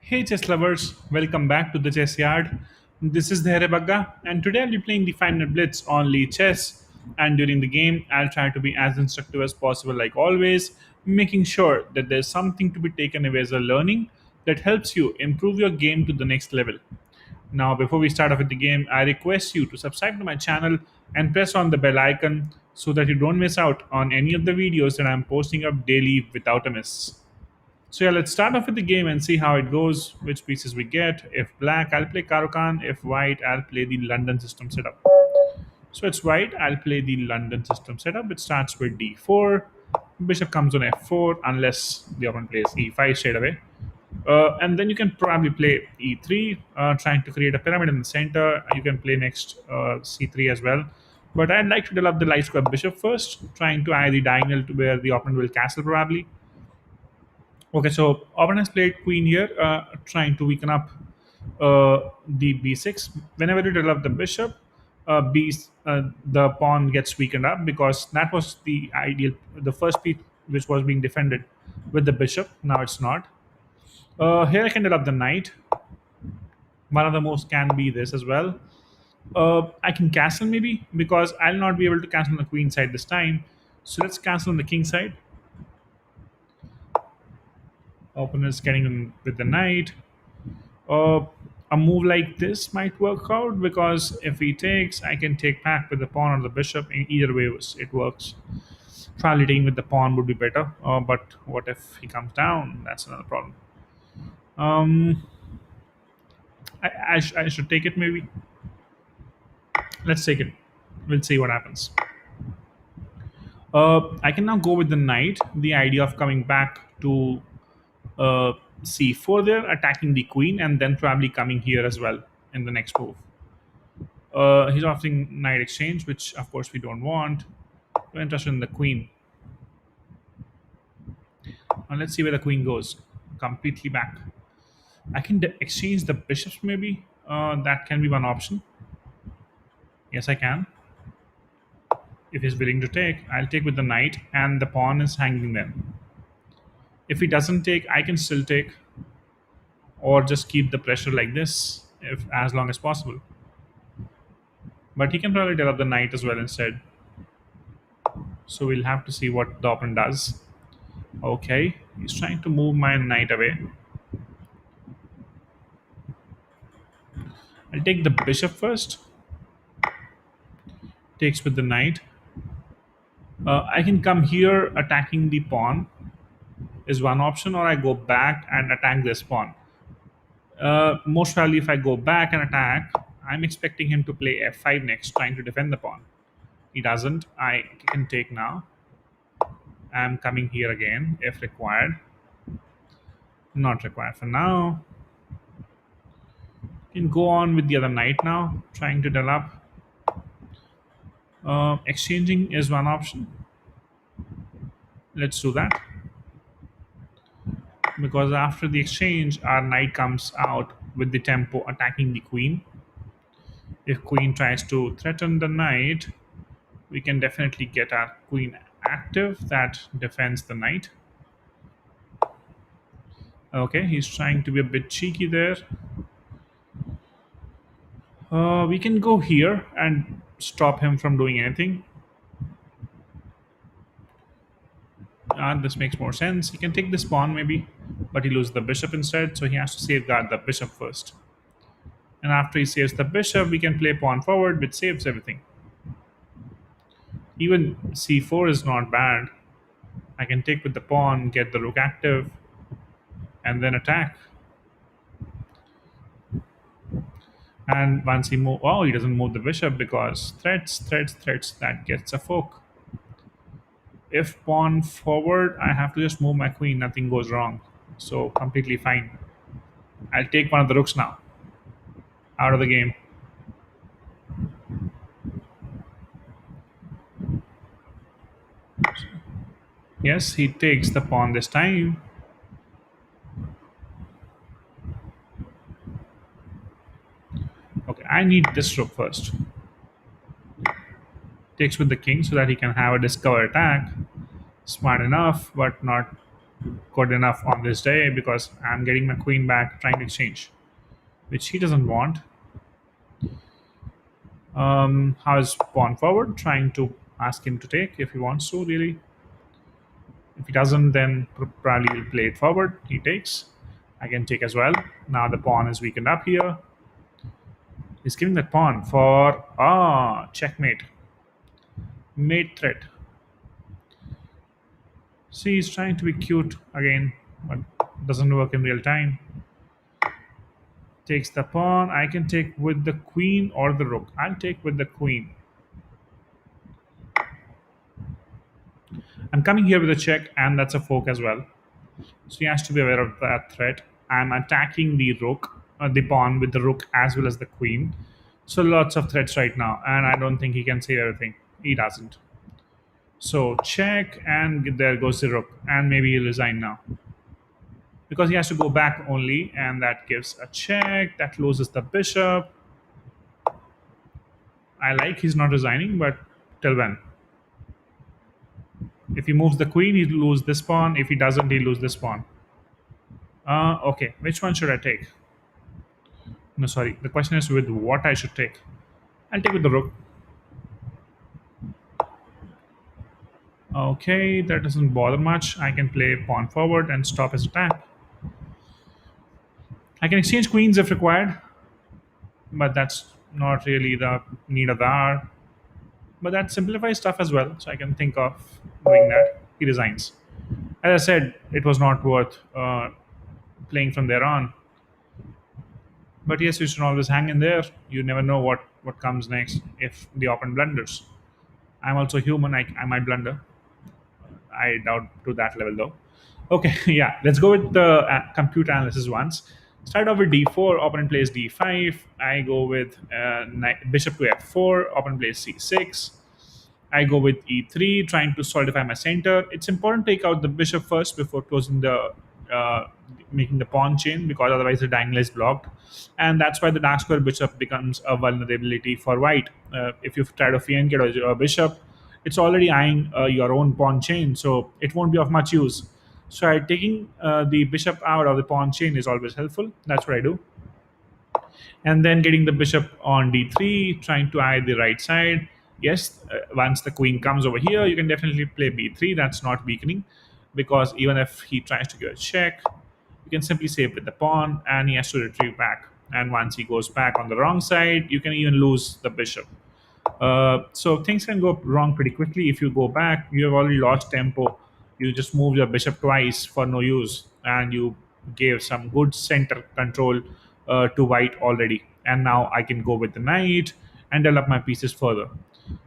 Hey chess lovers, welcome back to the chess yard. This is the Bagga, and today I'll be playing the Final Blitz on Lee Chess. And during the game, I'll try to be as instructive as possible, like always, making sure that there's something to be taken away as a learning that helps you improve your game to the next level. Now, before we start off with the game, I request you to subscribe to my channel and press on the bell icon so that you don't miss out on any of the videos that I'm posting up daily without a miss. So yeah, let's start off with the game and see how it goes, which pieces we get. If black, I'll play Karukan. If white, I'll play the London system setup. So it's white, I'll play the London system setup. It starts with d4. Bishop comes on f4 unless the opponent plays e5 straight away. And then you can probably play e3, trying to create a pyramid in the center. You can play next c3 as well. But I'd like to develop the light square bishop first, trying to add the diagonal to where the opponent will castle probably. Okay, so opponent has played queen here, trying to weaken up the b6. Whenever you develop the bishop, the pawn gets weakened up because that was the ideal, the first piece which was being defended with the bishop. Now it's not. Here I can develop the knight. One of the moves can be this as well. I can castle maybe because I'll not be able to castle on the queen side this time. So let's castle on the king side. Opponent is getting in with the knight. Uh, a move like this might work out because if he takes, I can take back with the pawn or the bishop. In either way, it works. Probably taking with the pawn would be better. But what if he comes down? That's another problem. Um, I should take it maybe. Let's take it. We'll see what happens. I can now go with the knight. The idea of coming back to uh, c4 there, attacking the queen, and then probably coming here as well in the next move. He's offering knight exchange, which of course we don't want. We're interested in the queen. And let's see where the queen goes. Completely back. I can exchange the bishops maybe. That can be one option. Yes, I can. If he's willing to take, I'll take with the knight, and the pawn is hanging there. If he doesn't take, I can still take, or just keep the pressure like this, if as long as possible. But he can probably develop the knight as well instead. So we'll have to see what the opponent does. Okay, he's trying to move my knight away. I'll take the bishop first. Takes with the knight. I can come here attacking the pawn is one option, or I go back and attack this pawn. Most probably, if I go back and attack, I'm expecting him to play f5 next, trying to defend the pawn. He doesn't. I can take now. I'm coming here again if required. Not required for now. Can go on with the other knight now, trying to develop. Exchanging is one option. Let's do that. Because after the exchange, our knight comes out with the tempo attacking the queen. If queen tries to threaten the knight, we can definitely get our queen active. That defends the knight. Okay, he's trying to be a bit cheeky there. We can go here and stop him from doing anything. This makes more sense. He can take this pawn maybe, but he loses the bishop instead, so he has to safeguard the bishop first. And after he saves the bishop, we can play pawn forward, which saves everything. Even c4 is not bad. I can take with the pawn, get the rook active, and then attack. And once he move, oh, he doesn't move the bishop because threats, threats, threats. That gets a fork. If pawn forward, I have to just move my queen. Nothing goes wrong. So completely fine. I'll take one of the rooks now. Out of the game. Yes, he takes the pawn this time. Okay, I need this rook first. Takes with the king so that he can have a discover attack. Smart enough, but not good enough on this day because I'm getting my queen back, trying to exchange, which he doesn't want. How's pawn forward? Trying to ask him to take if he wants to, really. If he doesn't, then probably will play it forward. He takes. I can take as well. Now the pawn is weakened up here. He's giving that pawn for checkmate. Mate threat. See, he's trying to be cute again, but doesn't work in real time. Takes the pawn. I can take with the queen or the rook. I'll take with the queen. I'm coming here with a check, and that's a fork as well. So he has to be aware of that threat. I'm attacking the rook, the pawn with the rook as well as the queen. So lots of threats right now, and I don't think he can save everything. He doesn't. So check, and there goes the rook, and maybe he'll resign now because he has to go back only, and that gives a check. That loses the bishop. I like he's not resigning, but till when? If he moves the queen, he'll lose this pawn. If he doesn't, he'll lose this pawn. Okay, which one should I take? No, sorry. The question is with what I should take. I'll take with the rook. Okay, that doesn't bother much. I can play pawn forward and stop his attack. I can exchange queens if required, but that's not really the need of the hour. But that simplifies stuff as well, so I can think of doing that. He resigns. As I said, it was not worth playing from there on. But yes, you should always hang in there. You never know what comes next if the opponent blunders. I'm also human. I might blunder. I doubt to that level though. Okay, yeah, let's go with the computer analysis once. Start off with d4, opponent plays d5. I go with bishop to f4, opponent plays c6. I go with e3, trying to solidify my center. It's important to take out the bishop first before closing the making the pawn chain because otherwise the diagonal is blocked, and that's why the dark square bishop becomes a vulnerability for white. If you try to fianchet or a bishop, it's already eyeing your own pawn chain, so it won't be of much use. So taking the bishop out of the pawn chain is always helpful. That's what I do. And then getting the bishop on d3, trying to eye the right side. Yes, once the queen comes over here, you can definitely play b3. That's not weakening because even if he tries to give a check, you can simply save with the pawn and he has to retrieve back. And once he goes back on the wrong side, you can even lose the bishop. So things can go wrong pretty quickly. If you go back, you have already lost tempo. You just moved your bishop twice for no use, and you gave some good center control to white already. And now I can go with the knight and develop my pieces further.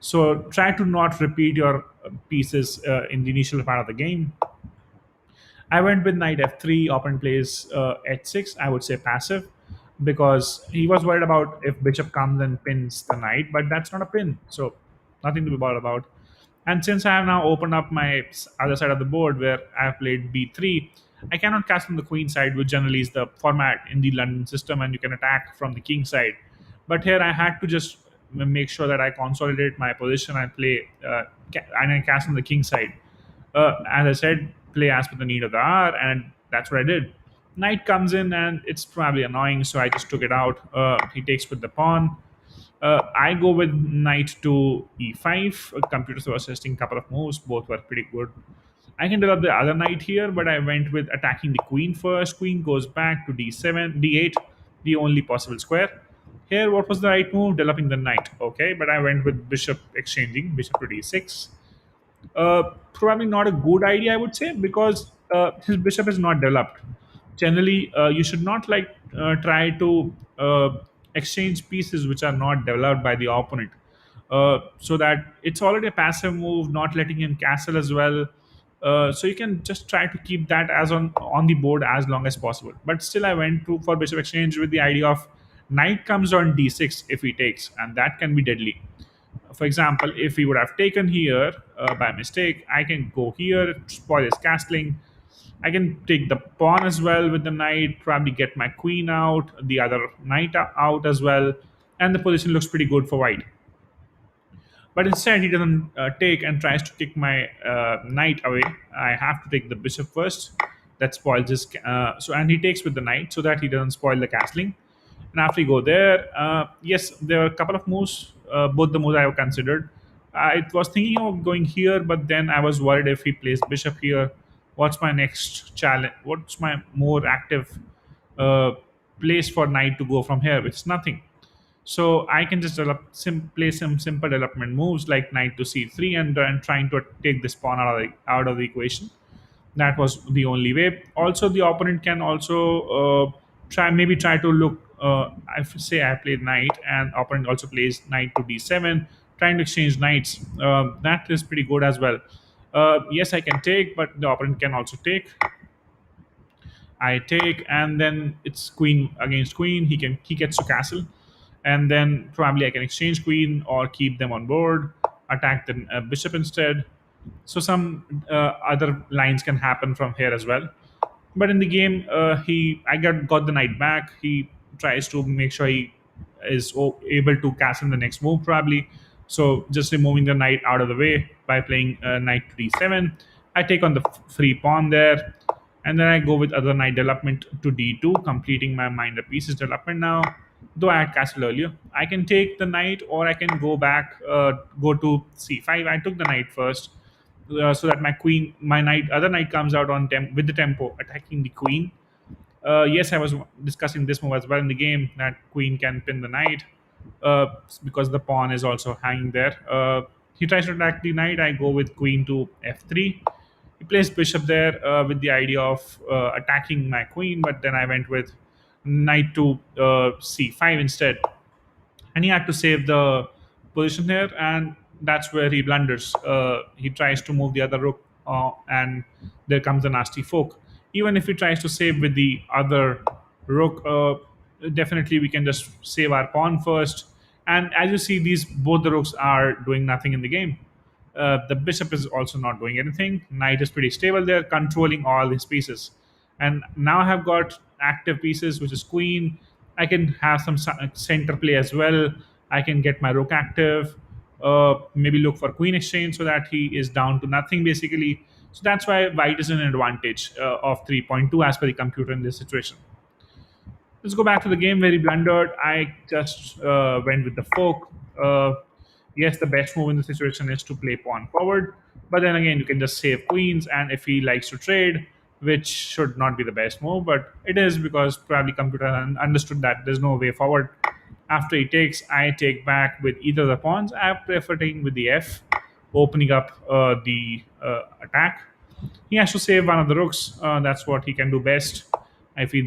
So try to not repeat your pieces in the initial part of the game. I went with knight f3, opponent plays h6. I would say passive because he was worried about if bishop comes and pins the knight, but that's not a pin, so nothing to be bothered about. And since I have now opened up my other side of the board where I have played b3, I cannot cast from the queen side, which generally is the format in the London system, and you can attack from the king side. But here I had to just make sure that I consolidate my position and play and I cast from the king side. As I said, play as per the need of the hour, and that's what I did. Knight comes in, and it's probably annoying, so I just took it out. He takes with the pawn. I go with knight to e5. Computers were suggesting a couple of moves, both were pretty good. I can develop the other knight here, but I went with attacking the queen first. Queen goes back to d7, d8, the only possible square. Here, what was the right move? Developing the knight. Okay, but I went with bishop exchanging, bishop to d6. Probably not a good idea, I would say, because his bishop is not developed. Generally, you should not try to exchange pieces which are not developed by the opponent. So that it's already a passive move, not letting him castle as well. So you can just try to keep that as on the board as long as possible. But still, I went to for bishop exchange with the idea of knight comes on d6 if he takes, and that can be deadly. For example, if he would have taken here by mistake, I can go here, spoil his castling. I can take the pawn as well with the knight, probably get my queen out, the other knight out as well, and the position looks pretty good for white. But instead, he doesn't take and tries to kick my knight away. I have to take the bishop first. That spoils his. And he takes with the knight so that he doesn't spoil the castling. And after you go there, yes, there were a couple of moves. Both the moves I have considered. I was thinking of going here, but then I was worried if he plays bishop here, what's my next challenge? What's my more active uh, place for knight to go from here? It's nothing. So I can just play some simple development moves like knight to c3 and trying to take this pawn out of the equation. That was the only way. Also, the opponent can also try to look. I say I played knight, and opponent also plays knight to d7, trying to exchange knights. That is pretty good as well. Yes, I can take, but the opponent can also take. I take, and then it's queen against queen. He gets to castle, and then probably I can exchange queen or keep them on board, attack the bishop instead. So some other lines can happen from here as well. But in the game, he I got the knight back. He tries to make sure he is able to castle in the next move probably. So just removing the knight out of the way by playing knight to d7. I take on the free pawn there, and then I go with other knight development to d2, completing my minor pieces development now. Though I had castle earlier, I can take the knight or I can go back, go to c5. I took the knight first, so that my knight, other knight comes out with the tempo, attacking the queen. Yes, I was discussing this move as well in the game that queen can pin the knight uh, because the pawn is also hanging there. He tries to attack the knight. I go with queen to f3. He plays bishop there with the idea of attacking my queen, but then I went with knight to c5 instead, and he had to save the position here, and that's where he blunders. He tries to move the other rook, and there comes a nasty fork. Even if he tries to save with the other rook, definitely we can just save our pawn first. And as you see, these both the rooks are doing nothing in the game. The bishop is also not doing anything. Knight is pretty stable there, controlling all these pieces. And now I have got active pieces, which is queen. I can have some center play as well. I can get my rook active. Maybe look for queen exchange so that he is down to nothing basically. So that's why white is in an advantage of 3.2 as per the computer in this situation. Let's go back to the game where he blundered. I just went with the fork. Yes, the best move in the situation is to play pawn forward, but then again, you can just save queens. And if he likes to trade, which should not be the best move, but it is because probably computer understood that there's no way forward. After he takes, I take back with either of the pawns. I prefer taking with the f, opening up the attack. He has to save one of the rooks. That's what he can do best. If we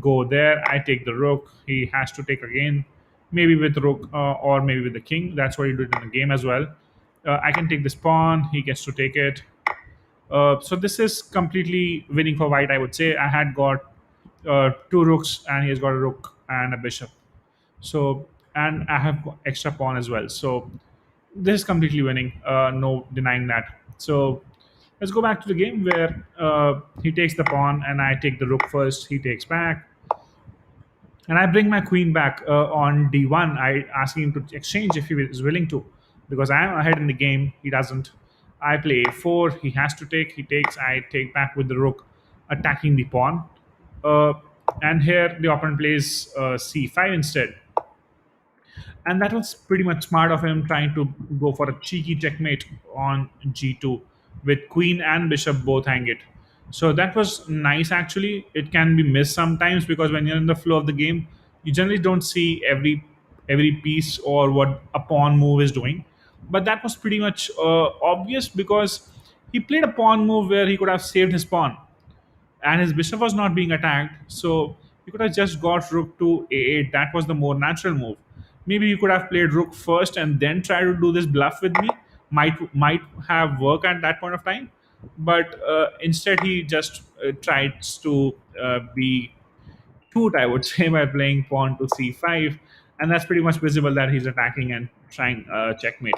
go there, I take the rook. He has to take again, maybe with rook or maybe with the king. That's what he did in the game as well. I can take this pawn. He gets to take it. So this is completely winning for white, I would say. I had got two rooks, and he has got a rook and a bishop. So, and I have extra pawn as well. So this is completely winning. No denying that. So let's go back to the game where he takes the pawn and I take the rook first. He takes back, and I bring my queen back on d1. I asking him to exchange if he is willing to, because I am ahead in the game. He doesn't. I play a4. He has to take. He takes. I take back with the rook, attacking the pawn. Uh, and here the opponent plays c5 instead, and that was pretty much smart of him, trying to go for a cheeky checkmate on g2 with queen and bishop both hang it. So that was nice actually. It can be missed sometimes because when you're in the flow of the game, you generally don't see every piece or what a pawn move is doing. But that was pretty much obvious because he played a pawn move where he could have saved his pawn, and his bishop was not being attacked. So you could have just got rook to a8. That was the more natural move. Maybe you could have played rook first and then try to do this bluff with me. Might have worked at that point of time, but instead he just tries to be cute, I would say, by playing pawn to c5, and that's pretty much visible that he's attacking and trying checkmate.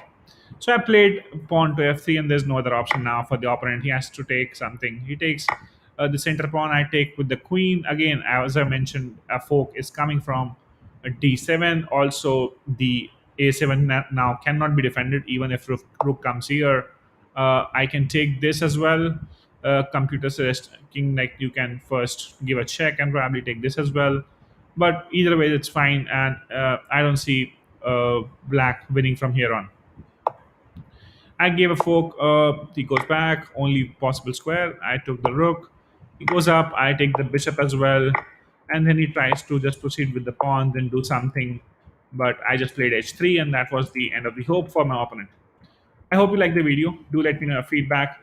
So I played pawn to f3, and there's no other option now for the opponent. He has to take something. He takes the center pawn. I take with the queen. Again, as I mentioned, a fork is coming from d7. Also, the a7 now cannot be defended even if rook comes here. I can take this as well. Computer suggesting like you can first give a check and probably take this as well. But either way, it's fine, and I don't see black winning from here on. I gave a fork. He goes back. Only possible square. I took the rook. He goes up. I take the bishop as well, and then he tries to just proceed with the pawns and do something. But I just played h3, and that was the end of the hope for my opponent. I hope you like the video. Do let me know your feedback.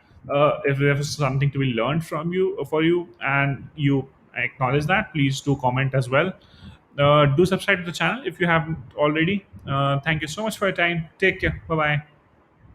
If there was something to be learned from you for you, and you acknowledge that, please do comment as well. Do subscribe to the channel if you haven't already. Thank you so much for your time. Take care. Bye bye.